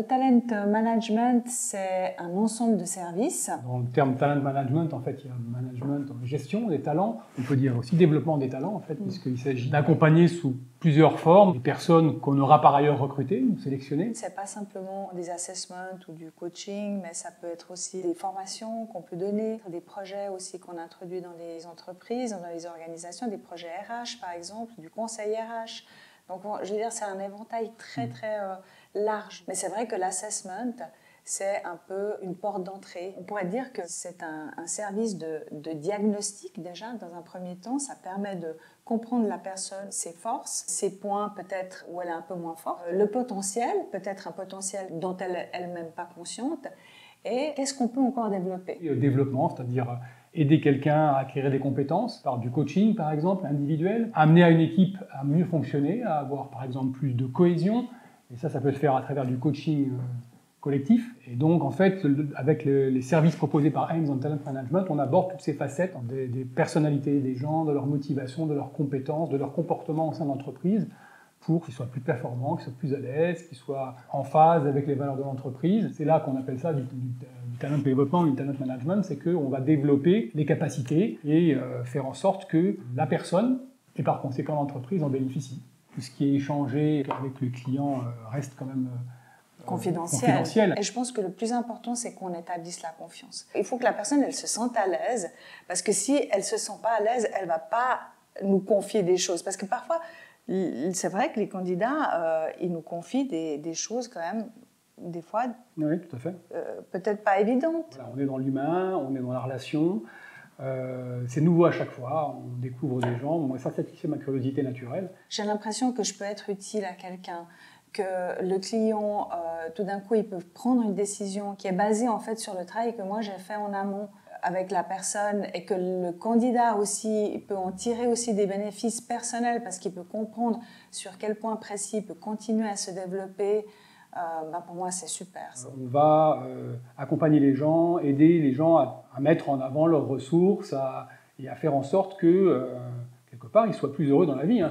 le talent management, c'est un ensemble de services. Dans le terme talent management, en fait, il y a management, gestion des talents. On peut dire aussi développement des talents, en fait, puisqu'il s'agit d'accompagner sous plusieurs formes des personnes qu'on aura par ailleurs recrutées ou sélectionnées. C'est pas simplement des assessments ou du coaching, mais ça peut être aussi des formations qu'on peut donner, des projets aussi qu'on introduit dans les entreprises, dans les organisations, des projets RH par exemple, du conseil RH. Donc, je veux dire, c'est un éventail très large. Mais c'est vrai que l'assessment, c'est un peu une porte d'entrée. On pourrait dire que c'est un service de diagnostic déjà, dans un premier temps. Ça permet de comprendre la personne, ses forces, ses points peut-être où elle est un peu moins forte, le potentiel, peut-être un potentiel dont elle n'est elle-même pas consciente, et qu'est-ce qu'on peut encore développer. Le développement, c'est-à-dire aider quelqu'un à acquérir des compétences, par du coaching par exemple, individuel, amener à une équipe à mieux fonctionner, à avoir par exemple plus de cohésion, et ça peut se faire à travers du coaching collectif. Et donc en fait, avec les services proposés par Ames en Talent Management, on aborde toutes ces facettes des personnalités des gens, de leur motivation, de leurs compétences, de leur comportement au sein de l'entreprise, pour qu'ils soient plus performants, qu'ils soient plus à l'aise, qu'ils soient en phase avec les valeurs de l'entreprise. C'est là qu'on appelle ça du talent développement, du talent management, c'est qu'on va développer les capacités et faire en sorte que la personne, et par conséquent l'entreprise, en bénéficie. Tout ce qui est échangé avec le client reste quand même confidentiel. Et je pense que le plus important, c'est qu'on établisse la confiance. Il faut que la personne, elle se sente à l'aise, parce que si elle ne se sent pas à l'aise, elle ne va pas nous confier des choses. Parce que parfois, c'est vrai que les candidats, ils nous confient des choses quand même, des fois, oui, tout à fait. Peut-être pas évidentes. Voilà, on est dans l'humain, on est dans la relation. C'est nouveau à chaque fois, on découvre des gens. Moi, ça satisfait ma curiosité naturelle. J'ai l'impression que je peux être utile à quelqu'un, que le client, tout d'un coup, il peut prendre une décision qui est basée en fait sur le travail que moi j'ai fait en amont avec la personne, et que le candidat aussi peut en tirer aussi des bénéfices personnels parce qu'il peut comprendre sur quel point précis il peut continuer à se développer. Pour moi, c'est super. On va accompagner les gens, aider les gens à mettre en avant leurs ressources et à faire en sorte que, quelque part, ils soient plus heureux dans la vie.